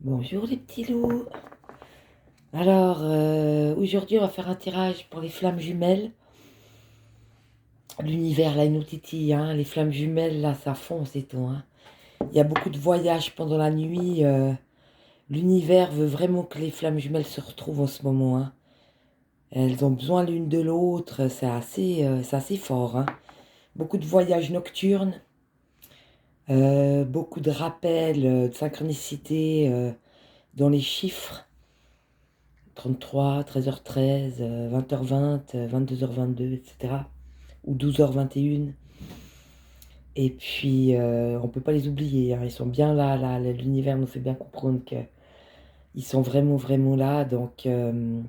Bonjour les petits loups. Alors, aujourd'hui, on va faire un tirage pour les flammes jumelles. L'univers, là, il nous titille, hein. Les flammes jumelles, là, ça fonce et tout, hein. Il y a beaucoup de voyages pendant la nuit. L'univers veut vraiment que les flammes jumelles se retrouvent en ce moment, hein. Elles ont besoin l'une de l'autre. C'est assez fort, hein. Beaucoup de voyages nocturnes. Beaucoup de rappels, de synchronicité dans les chiffres. 33, 13h13, 20h20, 22h22, etc. Ou 12h21. Et puis, on ne peut pas les oublier, hein. Ils sont bien là, là. L'univers nous fait bien comprendre qu'ils sont vraiment, vraiment là. Donc, il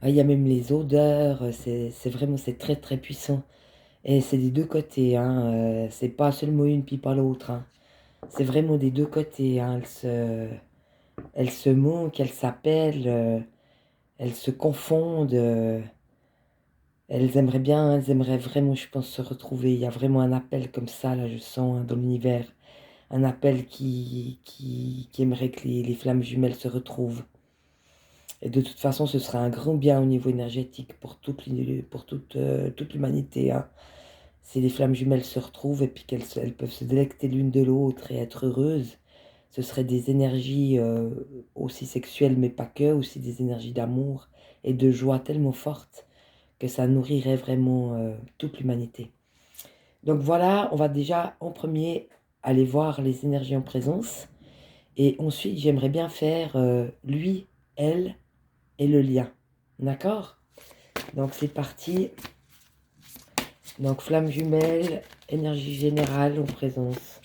y a même les odeurs. C'est vraiment, c'est très, très puissant. Et c'est des deux côtés, hein. C'est pas seulement une puis pas l'autre, hein. C'est vraiment des deux côtés, hein. Elles se manquent, elles s'appellent, elles se confondent. Elles aimeraient vraiment, je pense, se retrouver. Il y a vraiment un appel comme ça, là, je sens, hein, dans l'univers. Un appel qui aimerait que les flammes jumelles se retrouvent. Et de toute façon, ce serait un grand bien au niveau énergétique pour toute l'humanité, hein. Si les flammes jumelles se retrouvent et puis elles peuvent se délecter l'une de l'autre et être heureuses, ce seraient des énergies aussi sexuelles, mais pas que, aussi des énergies d'amour et de joie tellement fortes que ça nourrirait vraiment toute l'humanité. Donc voilà, on va déjà en premier aller voir les énergies en présence. Et ensuite, j'aimerais bien faire lui, elle et le lien. D'accord? Donc c'est parti. Donc flamme jumelle, énergie générale en présence.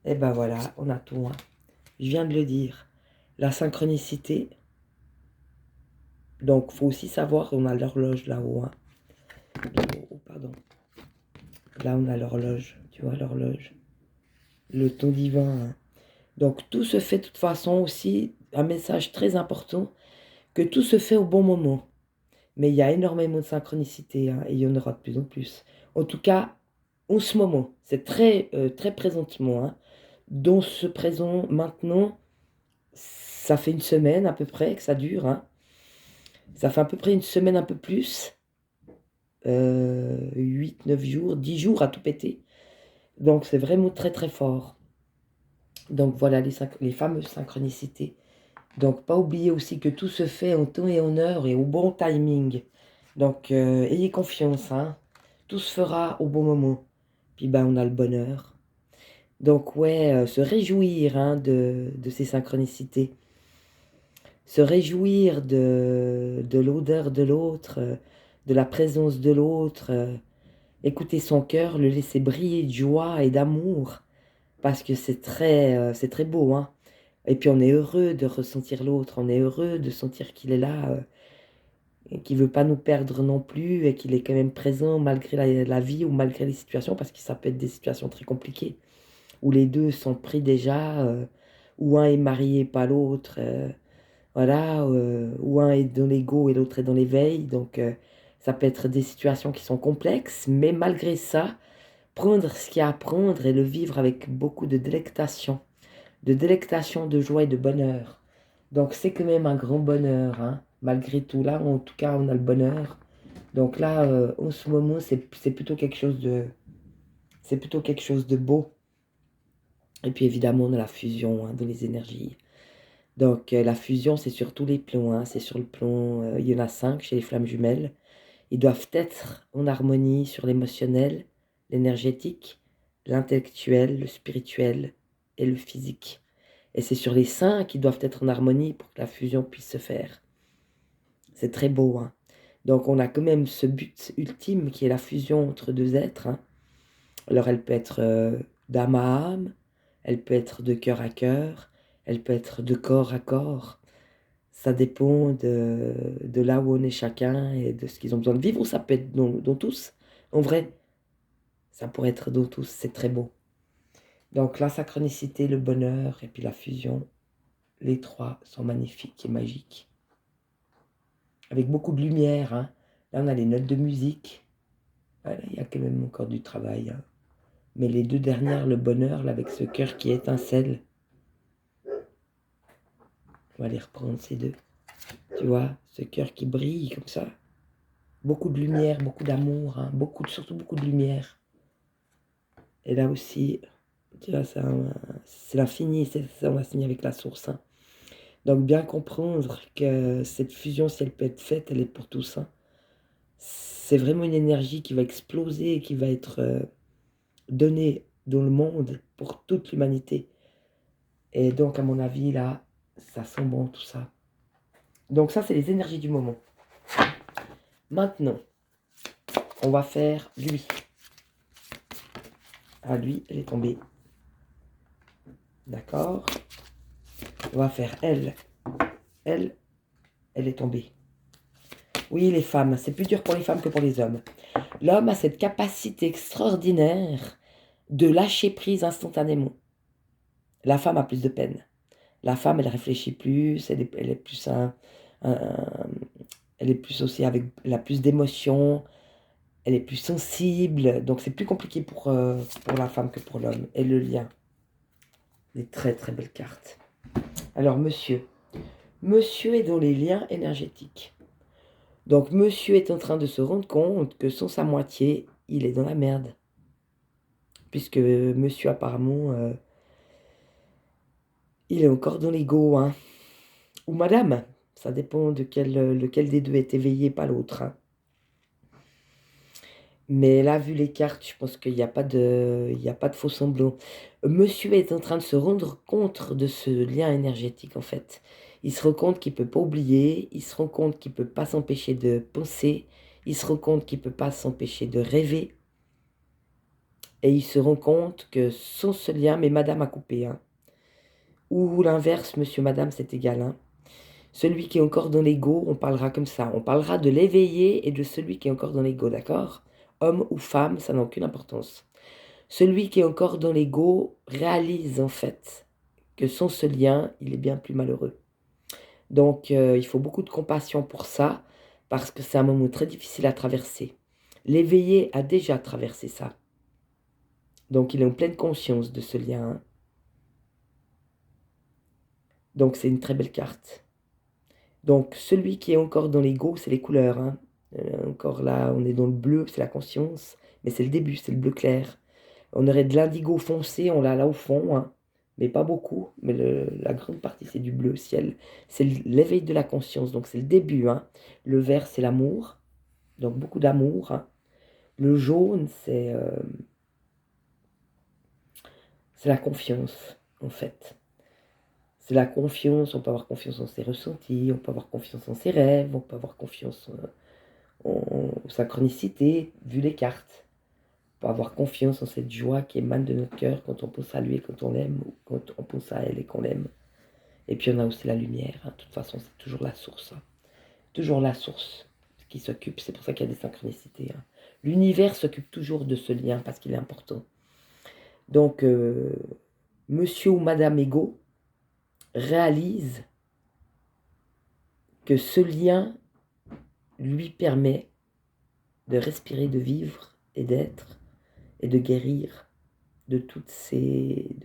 Et ben voilà, on a tout, hein. Je viens de le dire. La synchronicité. Donc faut aussi savoir, on a l'horloge là-haut, hein. Oh, pardon. Là, on a l'horloge, tu vois, l'horloge. Le ton divin, hein. Donc, tout se fait de toute façon aussi, un message très important, que tout se fait au bon moment. Mais il y a énormément de synchronicité, hein, et il y en aura de plus en plus. En tout cas, en ce moment, c'est très, très présentement, hein. Dans ce présent, maintenant, ça fait une semaine à peu près que ça dure, hein. Ça fait à peu près une semaine, un peu plus. 8, 9 jours, 10 jours à tout péter. Donc c'est vraiment très très fort. Donc voilà les fameuses synchronicités. Donc pas oublier aussi que tout se fait en temps et en heure et au bon timing. Donc ayez confiance, hein. Tout se fera au bon moment. Puis ben on a le bonheur. Donc ouais, se réjouir, hein, de ces synchronicités. Se réjouir de l'odeur de l'autre, de la présence de l'autre. Écouter son cœur, le laisser briller de joie et d'amour. Parce que c'est très beau, hein. Et puis on est heureux de ressentir l'autre, on est heureux de sentir qu'il est là, et qu'il ne veut pas nous perdre non plus, et qu'il est quand même présent malgré la vie ou malgré les situations, parce que ça peut être des situations très compliquées, où les deux sont pris déjà, où un est marié, pas l'autre, voilà, où un est dans l'ego et l'autre est dans l'éveil, donc ça peut être des situations qui sont complexes, mais malgré ça, prendre ce qu'il y a à prendre et le vivre avec beaucoup de délectation, de joie et de bonheur. Donc c'est quand même un grand bonheur, hein. Malgré tout, là, en tout cas, on a le bonheur. Donc là, en ce moment, c'est plutôt quelque chose de beau. Et puis évidemment, on a la fusion, hein, dans les énergies. Donc la fusion, c'est sur tous les plans, hein. C'est sur le plan, il y en a 5 chez les flammes jumelles. Ils doivent être en harmonie sur l'émotionnel, l'énergétique, l'intellectuel, le spirituel et le physique. Et c'est sur les 5 qui doivent être en harmonie pour que la fusion puisse se faire. C'est très beau, hein. Donc on a quand même ce but ultime qui est la fusion entre deux êtres, hein. Alors elle peut être d'âme à âme, elle peut être de cœur à cœur, elle peut être de corps à corps. Ça dépend de là où on est chacun et de ce qu'ils ont besoin de vivre, ou ça peut être dans tous. En vrai, ça pourrait être dans tous, c'est très beau. Donc la synchronicité, le bonheur et puis la fusion, les trois sont magnifiques et magiques. Avec beaucoup de lumière, hein. Là, on a les notes de musique. Voilà, il y a quand même encore du travail, hein. Mais les deux dernières, le bonheur, là, avec ce cœur qui étincelle. On va les reprendre, ces deux. Tu vois, ce cœur qui brille comme ça. Beaucoup de lumière, beaucoup d'amour, hein, surtout beaucoup de lumière. Et là aussi, tu vois, c'est l'infini, on va signer avec la source. Hein. Donc bien comprendre que cette fusion, si elle peut être faite, elle est pour tous. Hein. C'est vraiment une énergie qui va exploser et qui va être donnée dans le monde pour toute l'humanité. Et donc, à mon avis, là, ça sent bon tout ça. Donc ça, c'est les énergies du moment. Maintenant, on va faire lui. Ah, lui, elle est tombée. D'accord. On va faire elle. Elle est tombée. Oui, les femmes, c'est plus dur pour les femmes que pour les hommes. L'homme a cette capacité extraordinaire de lâcher prise instantanément. La femme a plus de peine. La femme, elle réfléchit plus, elle est plus elle est plus aussi avec, elle a plus d'émotions, elle est plus sensible, donc c'est plus compliqué pour la femme que pour l'homme. Et le lien, des très très belles cartes. Alors monsieur est dans les liens énergétiques. Donc monsieur est en train de se rendre compte que sans sa moitié, il est dans la merde. Puisque monsieur apparemment, il est encore dans l'ego, hein. Ou madame, ça dépend de lequel des deux est éveillé, pas l'autre. Hein. Mais là, vu les cartes, je pense qu'il n'y a pas de faux semblant. Monsieur est en train de se rendre compte de ce lien énergétique, en fait. Il se rend compte qu'il ne peut pas oublier, il se rend compte qu'il ne peut pas s'empêcher de penser, il se rend compte qu'il ne peut pas s'empêcher de rêver. Et il se rend compte que sans ce lien, mais madame a coupé, hein. Ou l'inverse, monsieur, madame, c'est égal, hein. Celui qui est encore dans l'ego, on parlera comme ça. On parlera de l'éveillé et de celui qui est encore dans l'ego, d'accord? Homme ou femme, ça n'a aucune importance. Celui qui est encore dans l'ego réalise en fait que sans ce lien, il est bien plus malheureux. Donc il faut beaucoup de compassion pour ça, parce que c'est un moment très difficile à traverser. L'éveillé a déjà traversé ça. Donc il est en pleine conscience de ce lien. Hein. Donc c'est une très belle carte. Donc celui qui est encore dans l'ego, c'est les couleurs. Hein. Encore là, on est dans le bleu, c'est la conscience, mais c'est le début, c'est le bleu clair. On aurait de l'indigo foncé, on l'a là au fond, hein, mais pas beaucoup, mais la grande partie c'est du bleu ciel. C'est l'éveil de la conscience, donc c'est le début. Hein. Le vert c'est l'amour, donc beaucoup d'amour. Hein. Le jaune c'est la confiance, en fait. C'est la confiance, on peut avoir confiance en ses ressentis, on peut avoir confiance en ses rêves, on peut avoir confiance en synchronicité, vu les cartes. On peut avoir confiance en cette joie qui émane de notre cœur quand on pense à lui et quand on l'aime, ou quand on pense à elle et qu'on l'aime. Et puis on a aussi la lumière, hein. De toute façon c'est toujours la source. Hein. Toujours la source qui s'occupe, c'est pour ça qu'il y a des synchronicités. Hein. L'univers s'occupe toujours de ce lien parce qu'il est important. Donc monsieur ou madame Ego réalise que ce lien lui permet de respirer, de vivre et d'être et de guérir de toutes ces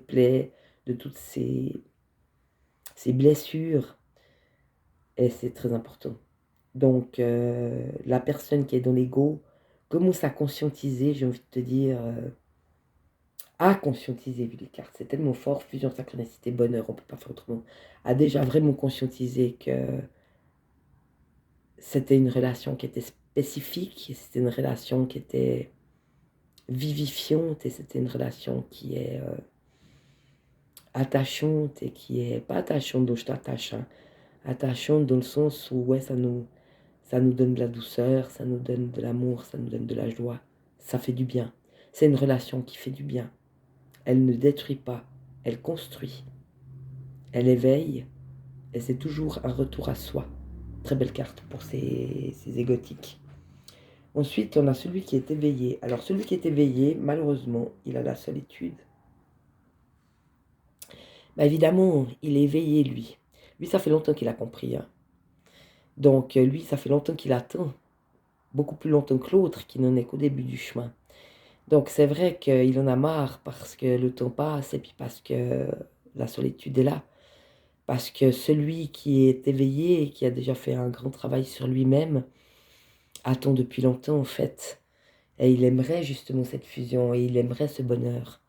plaies, de toutes ces blessures. Et c'est très important. Donc la personne qui est dans l'ego commence à conscientiser, j'ai envie de te dire, à conscientiser, vu les cartes, c'est tellement fort, fusion, synchronicité, bonheur, on ne peut pas faire autrement, a déjà vraiment conscientisé que c'était une relation qui était spécifique, c'était une relation qui était vivifiante, et c'était une relation qui est attachante, et qui est pas attachante dont je t'attache, hein, attachante dans le sens où ouais, ça nous donne de la douceur, ça nous donne de l'amour, ça nous donne de la joie, ça fait du bien. C'est une relation qui fait du bien. Elle ne détruit pas, elle construit, elle éveille, et c'est toujours un retour à soi. Très belle carte pour ces égotiques. Ensuite, on a celui qui est éveillé. Alors, celui qui est éveillé, malheureusement, il a la solitude. Bah, évidemment, il est éveillé, lui. Lui, ça fait longtemps qu'il a compris. Hein. Donc, lui, ça fait longtemps qu'il attend. Beaucoup plus longtemps que l'autre, qui n'en est qu'au début du chemin. Donc, c'est vrai qu'il en a marre parce que le temps passe et puis parce que la solitude est là. Parce que celui qui est éveillé et qui a déjà fait un grand travail sur lui-même, attend depuis longtemps en fait. Et il aimerait justement cette fusion et il aimerait ce bonheur.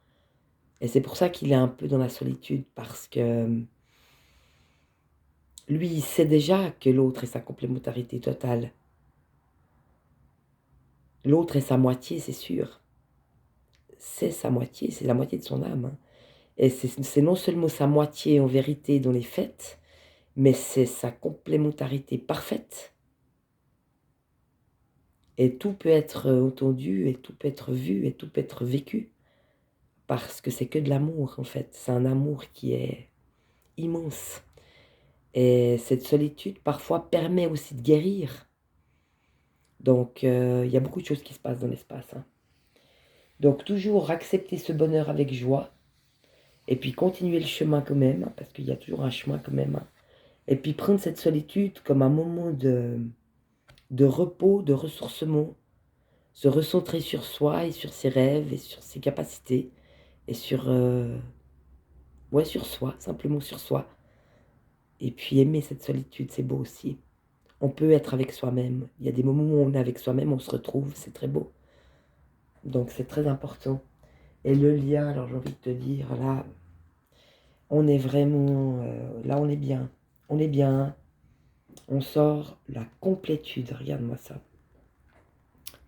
Et c'est pour ça qu'il est un peu dans la solitude, parce que lui, il sait déjà que l'autre est sa complémentarité totale. L'autre est sa moitié, c'est sûr. C'est sa moitié, c'est la moitié de son âme, hein. Et c'est non seulement sa moitié en vérité dans les faits, mais c'est sa complémentarité parfaite. Et tout peut être entendu, et tout peut être vu, et tout peut être vécu. Parce que c'est que de l'amour, en fait. C'est un amour qui est immense. Et cette solitude, parfois, permet aussi de guérir. Donc, il y a beaucoup de choses qui se passent dans l'espace, hein. Donc, toujours accepter ce bonheur avec joie. Et puis, continuer le chemin quand même, hein, parce qu'il y a toujours un chemin quand même, hein. Et puis, prendre cette solitude comme un moment de repos, de ressourcement. Se recentrer sur soi et sur ses rêves et sur ses capacités. Et sur... ouais, sur soi, simplement sur soi. Et puis, aimer cette solitude, c'est beau aussi. On peut être avec soi-même. Il y a des moments où on est avec soi-même, on se retrouve, c'est très beau. Donc c'est très important. Et le lien, alors j'ai envie de te dire, là, on est vraiment, là on est bien. On est bien, on sort la complétude, regarde-moi ça.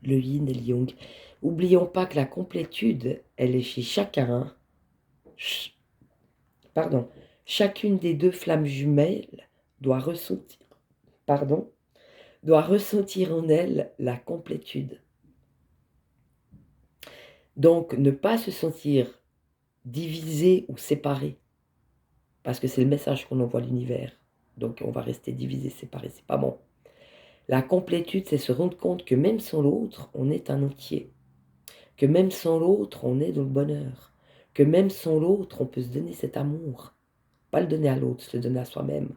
Le yin et le yang. Oublions pas que la complétude, elle est chez chacun. Pardon. Chacune des deux flammes jumelles doit ressentir, pardon, doit ressentir en elle la complétude. Donc, ne pas se sentir divisé ou séparé, parce que c'est le message qu'on envoie à l'univers. Donc, on va rester divisé, séparé, c'est pas bon. La complétude, c'est se rendre compte que même sans l'autre, on est un entier. Que même sans l'autre, on est dans le bonheur. Que même sans l'autre, on peut se donner cet amour. Pas le donner à l'autre, se le donner à soi-même.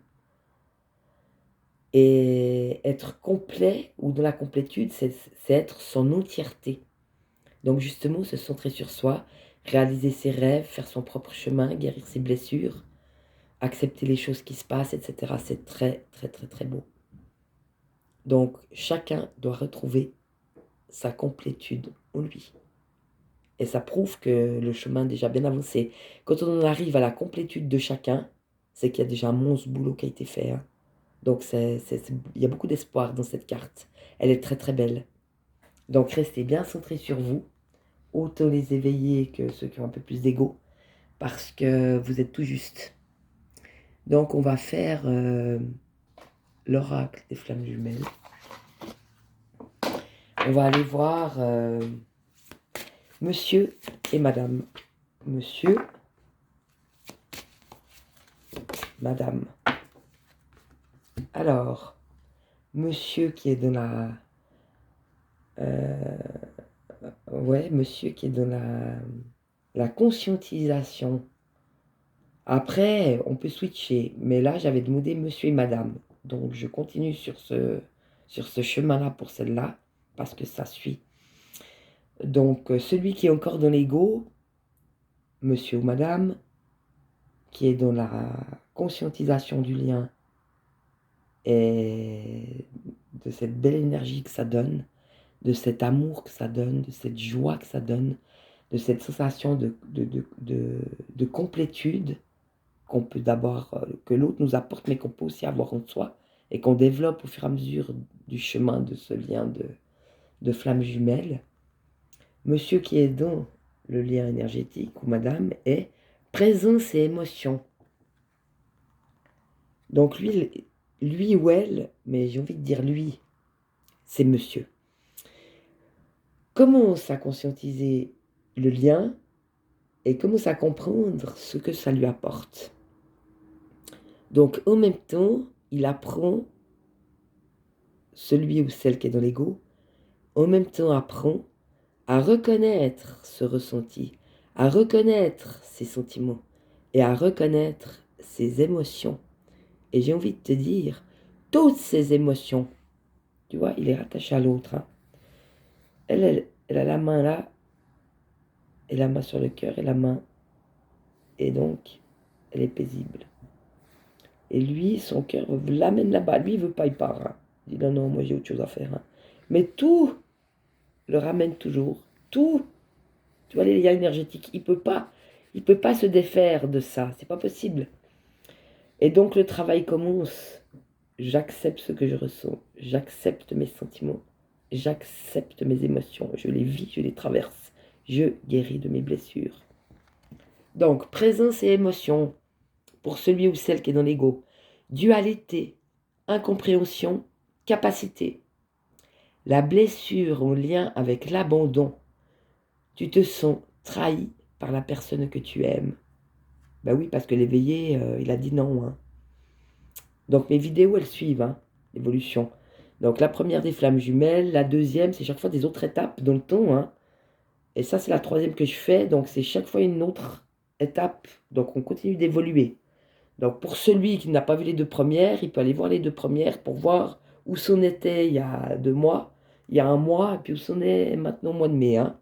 Et être complet, ou dans la complétude, c'est être son entièreté. Donc justement, se centrer sur soi, réaliser ses rêves, faire son propre chemin, guérir ses blessures, accepter les choses qui se passent, etc. C'est très, très, très, très beau. Donc chacun doit retrouver sa complétude en lui. Et ça prouve que le chemin est déjà bien avancé. Quand on en arrive à la complétude de chacun, c'est qu'il y a déjà un monstre boulot qui a été fait, hein. Donc il y a beaucoup d'espoir dans cette carte. Elle est très, très belle. Donc restez bien centrés sur vous, autant les éveillés que ceux qui ont un peu plus d'ego, parce que vous êtes tout juste. Donc on va faire l'oracle des flammes jumelles. On va aller voir monsieur et madame. Monsieur, madame. Alors, monsieur qui est dans la... ouais, monsieur qui est dans la conscientisation. Après, on peut switcher, mais là, j'avais demandé monsieur et madame. Donc, je continue sur ce chemin-là pour celle-là, parce que ça suit. Donc, celui qui est encore dans l'ego, monsieur ou madame, qui est dans la conscientisation du lien et de cette belle énergie que ça donne, de cet amour que ça donne, de cette joie que ça donne, de cette sensation de complétude qu'on peut d'abord, que l'autre nous apporte, mais qu'on peut aussi avoir en soi, et qu'on développe au fur et à mesure du chemin de ce lien de flammes jumelles. Monsieur qui est dans le lien énergétique, ou madame, est présence et émotion. Donc lui ou elle, mais j'ai envie de dire lui, c'est monsieur, commence à conscientiser le lien et commence à comprendre ce que ça lui apporte. Donc en même temps, il apprend, celui ou celle qui est dans l'ego, en même temps apprend à reconnaître ce ressenti, à reconnaître ses sentiments et à reconnaître ses émotions. Et j'ai envie de te dire, toutes ces émotions, tu vois, il est rattaché à l'autre, hein. Elle a la main là, et la main sur le cœur, et la main, et donc, elle est paisible. Et lui, son cœur l'amène là-bas. Lui, il veut pas, il part. Hein. Il dit non, non, moi j'ai autre chose à faire. Hein. Mais tout le ramène toujours. Tout. Tu vois, les liens énergétiques, il peut pas se défaire de ça. C'est pas possible. Et donc le travail commence. J'accepte ce que je ressens. J'accepte mes sentiments. J'accepte mes émotions. Je les vis, je les traverse. Je guéris de mes blessures. Donc, présence et émotion, pour celui ou celle qui est dans l'ego. Dualité, incompréhension, capacité. La blessure en lien avec l'abandon. Tu te sens trahi par la personne que tu aimes. Ben oui, parce que l'éveillé, il a dit non. Hein. Donc mes vidéos, elles suivent hein, l'évolution. Donc la première des flammes jumelles, la deuxième, c'est chaque fois des autres étapes dans le temps. Hein. Et ça, c'est la troisième que je fais, donc c'est chaque fois une autre étape. Donc on continue d'évoluer. Donc pour celui qui n'a pas vu les deux premières, il peut aller voir les deux premières pour voir où c'en était il y a 2 mois, il y a 1 mois, et puis où c'en est maintenant au mois de mai. Hein.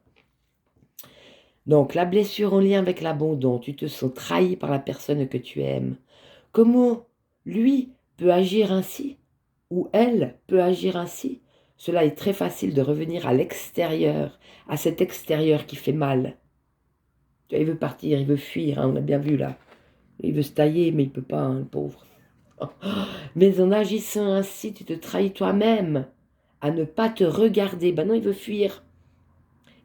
Donc la blessure en lien avec l'abandon, tu te sens trahi par la personne que tu aimes. Comment lui peut agir ainsi ou elle peut agir ainsi? Cela est très facile de revenir à l'extérieur, à cet extérieur qui fait mal. Il veut partir, il veut fuir, hein, on a bien vu là. Il veut se tailler, mais il ne peut pas, hein, le pauvre. Mais en agissant ainsi, tu te trahis toi-même à ne pas te regarder. Ben non, il veut fuir.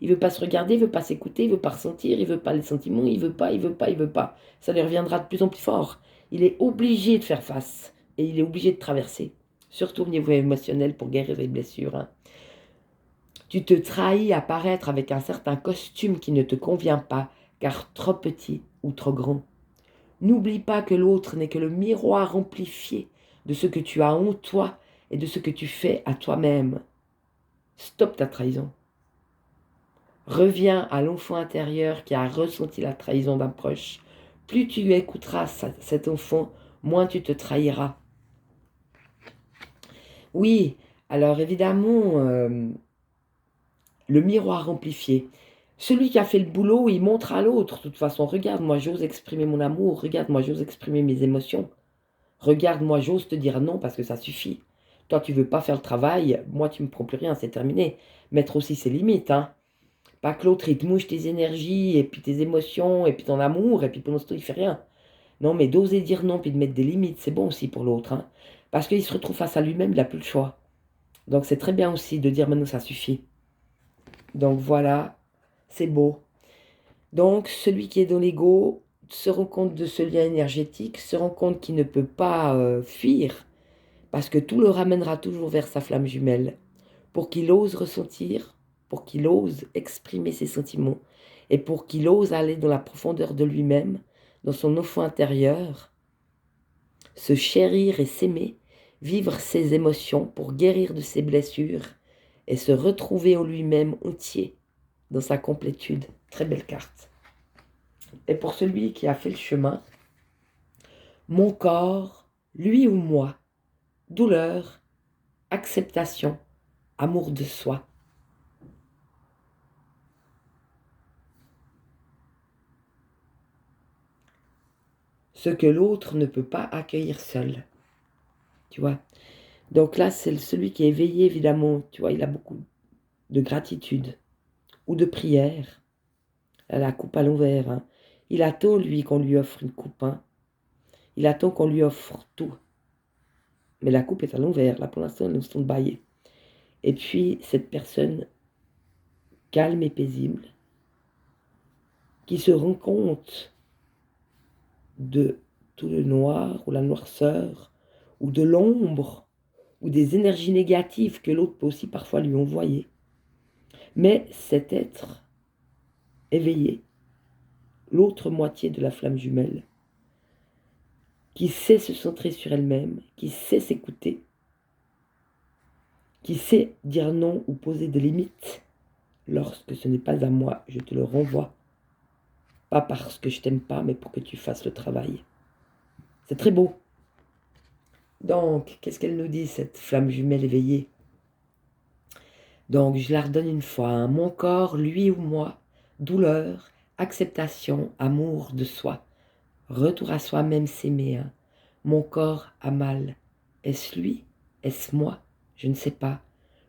Il veut pas se regarder, il veut pas s'écouter, il veut pas ressentir, il veut pas les sentiments, il veut pas. Ça lui reviendra de plus en plus fort. Il est obligé de faire face et il est obligé de traverser. Surtout au niveau émotionnel pour guérir les blessures. Hein. Tu te trahis à paraître avec un certain costume qui ne te convient pas, car trop petit ou trop grand. N'oublie pas que l'autre n'est que le miroir amplifié de ce que tu as en toi et de ce que tu fais à toi-même. Stop ta trahison. Reviens à l'enfant intérieur qui a ressenti la trahison d'un proche. Plus tu écouteras cet enfant, moins tu te trahiras. Oui, alors évidemment, le miroir amplifié. Celui qui a fait le boulot, il montre à l'autre. De toute façon, regarde, moi j'ose exprimer mon amour. Regarde, moi j'ose exprimer mes émotions. Regarde, moi j'ose te dire non parce que ça suffit. Toi, tu veux pas faire le travail. Moi, tu me prends plus rien, c'est terminé. Mettre aussi ses limites, hein. Pas que l'autre, il te mouche tes énergies, et puis tes émotions, et puis ton amour, et puis pendant ce temps, il fait rien. Non, mais d'oser dire non, puis de mettre des limites, c'est bon aussi pour l'autre. Hein. Parce qu'il se retrouve face à lui-même, il n'a plus le choix. Donc c'est très bien aussi de dire maintenant, ça suffit. Donc voilà, c'est beau. Donc celui qui est dans l'ego se rend compte de ce lien énergétique, se rend compte qu'il ne peut pas fuir, parce que tout le ramènera toujours vers sa flamme jumelle, pour qu'il ose ressentir, pour qu'il ose exprimer ses sentiments, et pour qu'il ose aller dans la profondeur de lui-même, dans son enfant intérieur, se chérir et s'aimer, vivre ses émotions pour guérir de ses blessures, et se retrouver en lui-même entier, dans sa complétude. Très belle carte. Et pour celui qui a fait le chemin, mon corps, lui ou moi, douleur, acceptation, amour de soi. Ce que l'autre ne peut pas accueillir seul. Tu vois. Donc là, c'est celui qui est éveillé, évidemment. Tu vois, il a beaucoup de gratitude ou de prière. La coupe à l'envers. Hein. Il attend, lui, qu'on lui offre une coupe. Hein. Il attend qu'on lui offre tout. Mais la coupe est à l'envers. Là, pour l'instant, nous sommes baillés. Et puis, cette personne calme et paisible, qui se rend compte de tout le noir ou la noirceur, ou de l'ombre, ou des énergies négatives que l'autre peut aussi parfois lui envoyer. Mais cet être éveillé, l'autre moitié de la flamme jumelle, qui sait se centrer sur elle-même, qui sait s'écouter, qui sait dire non ou poser des limites, lorsque ce n'est pas à moi, je te le renvoie. Pas parce que je t'aime pas, mais pour que tu fasses le travail. C'est très beau. Donc, qu'est-ce qu'elle nous dit, cette flamme jumelle éveillée? Donc, je la redonne une fois. Hein. Mon corps, lui ou moi, douleur, acceptation, amour de soi. Retour à soi-même s'aimer. Hein. Mon corps a mal. Est-ce lui? Est-ce moi? Je ne sais pas.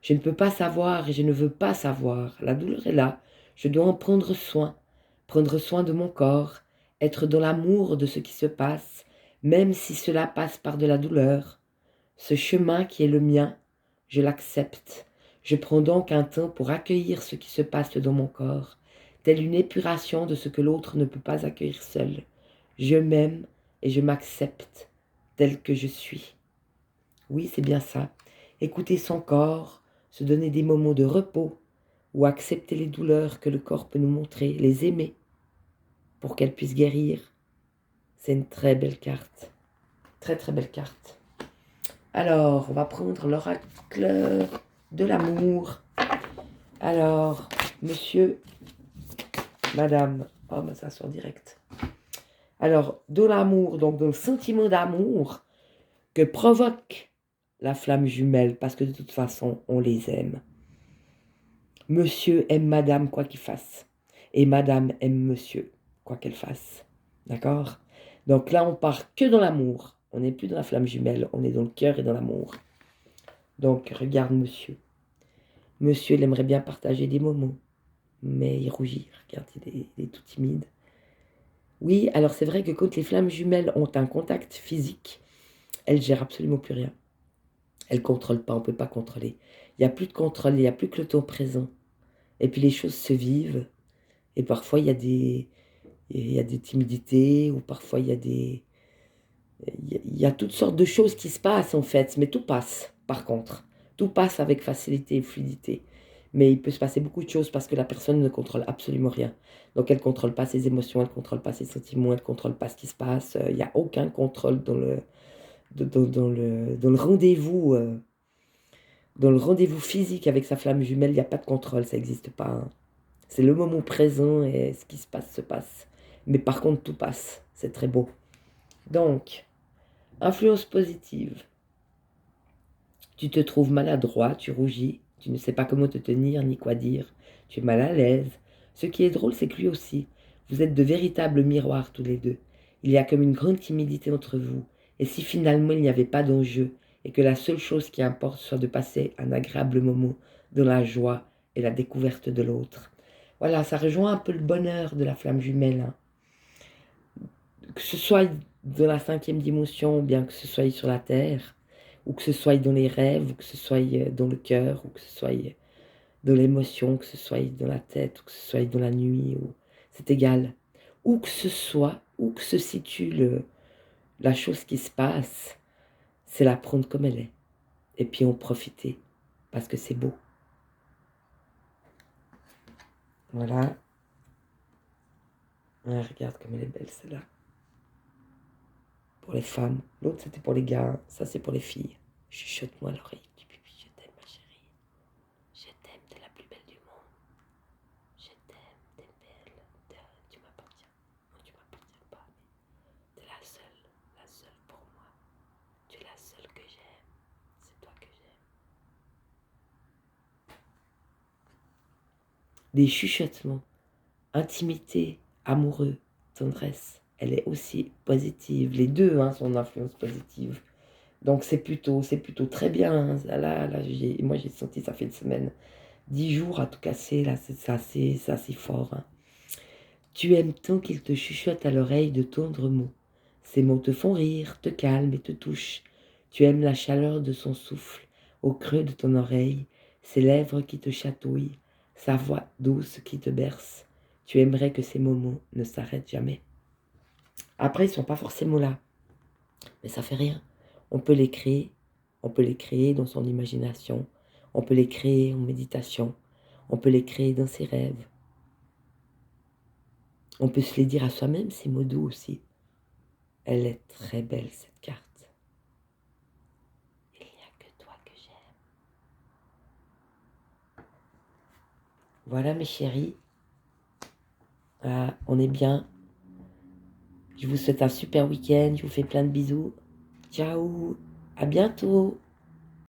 Je ne peux pas savoir et je ne veux pas savoir. La douleur est là. Je dois en prendre soin. Prendre soin de mon corps. Être dans l'amour de ce qui se passe, même si cela passe par de la douleur. Ce chemin qui est le mien, je l'accepte. Je prends donc un temps pour accueillir ce qui se passe dans mon corps, telle une épuration de ce que l'autre ne peut pas accueillir seul. Je m'aime et je m'accepte tel que je suis. Oui, c'est bien ça. Écouter son corps, se donner des moments de repos ou accepter les douleurs que le corps peut nous montrer, les aimer pour qu'elles puissent guérir. C'est une très belle carte. Très très belle carte. Alors, on va prendre l'oracle de l'amour. Alors, monsieur, madame, oh, mais ça sort direct. Alors, de l'amour, donc dans le sentiment d'amour que provoque la flamme jumelle, parce que de toute façon, on les aime. Monsieur aime madame quoi qu'il fasse, et madame aime monsieur quoi qu'elle fasse. D'accord? Donc là, on part que dans l'amour. On n'est plus dans la flamme jumelle, on est dans le cœur et dans l'amour. Donc, regarde monsieur. Monsieur, il aimerait bien partager des moments, mais il rougit. Regarde, il est tout timide. Oui, alors c'est vrai que quand les flammes jumelles ont un contact physique, elles gèrent absolument plus rien. Elles ne contrôlent pas, on ne peut pas contrôler. Il n'y a plus de contrôle, il n'y a plus que le temps présent. Et puis les choses se vivent. Et parfois, il y a des timidités, ou parfois, il y a toutes sortes de choses qui se passent en fait. Mais tout passe, par contre. Tout passe avec facilité et fluidité. Mais il peut se passer beaucoup de choses parce que la personne ne contrôle absolument rien. Donc elle ne contrôle pas ses émotions, elle ne contrôle pas ses sentiments, elle ne contrôle pas ce qui se passe. Il n'y a aucun contrôle dans le rendez-vous. Dans le rendez-vous physique avec sa flamme jumelle, il n'y a pas de contrôle, ça n'existe pas. Hein. C'est le moment présent et ce qui se passe se passe. Mais par contre, tout passe. C'est très beau. Donc, influence positive. Tu te trouves maladroit, tu rougis, tu ne sais pas comment te tenir ni quoi dire. Tu es mal à l'aise. Ce qui est drôle, c'est que lui aussi. Vous êtes de véritables miroirs tous les deux. Il y a comme une grande timidité entre vous. Et si finalement il n'y avait pas d'enjeu, et que la seule chose qui importe soit de passer un agréable moment dans la joie et la découverte de l'autre. Voilà, ça rejoint un peu le bonheur de la flamme jumelle. Hein. Que ce soit dans la 5e dimension, ou bien que ce soit sur la Terre, ou que ce soit dans les rêves, ou que ce soit dans le cœur, ou que ce soit dans l'émotion, que ce soit dans la tête, ou que ce soit dans la nuit, c'est égal. Où que ce soit, où que se situe la chose qui se passe, c'est la prendre comme elle est. Et puis en profiter, parce que c'est beau. Voilà. Ah, regarde comme elle est belle celle-là. Pour les femmes. L'autre c'était pour les gars, ça c'est pour les filles. Chuchote-moi à l'oreille. Je t'aime ma chérie. Je t'aime, t'es la plus belle du monde. Je t'aime, t'es belle. Tu m'appartiens. Non, tu m'appartiens pas, mais t'es la seule pour moi. Tu es la seule que j'aime. C'est toi que j'aime. Des chuchotements, intimité, amoureux, tendresse. Elle est aussi positive. Les deux hein, sont d'influence positive. Donc c'est plutôt très bien. Hein. Là, moi j'ai senti, ça fait une semaine. 10 jours à tout casser, là, c'est assez fort. Hein. Tu aimes tant qu'il te chuchote à l'oreille de tendres mots. Ces mots te font rire, te calment et te touchent. Tu aimes la chaleur de son souffle, au creux de ton oreille, ses lèvres qui te chatouillent, sa voix douce qui te berce. Tu aimerais que ces moments ne s'arrêtent jamais. Après, ils ne sont pas forcément là, mais ça fait rien. On peut les créer dans son imagination, on peut les créer en méditation, on peut les créer dans ses rêves. On peut se les dire à soi-même, c'est mots doux aussi. Elle est très belle cette carte. Il n'y a que toi que j'aime. Voilà mes chéris. On est bien. Je vous souhaite un super week-end. Je vous fais plein de bisous. Ciao. À bientôt.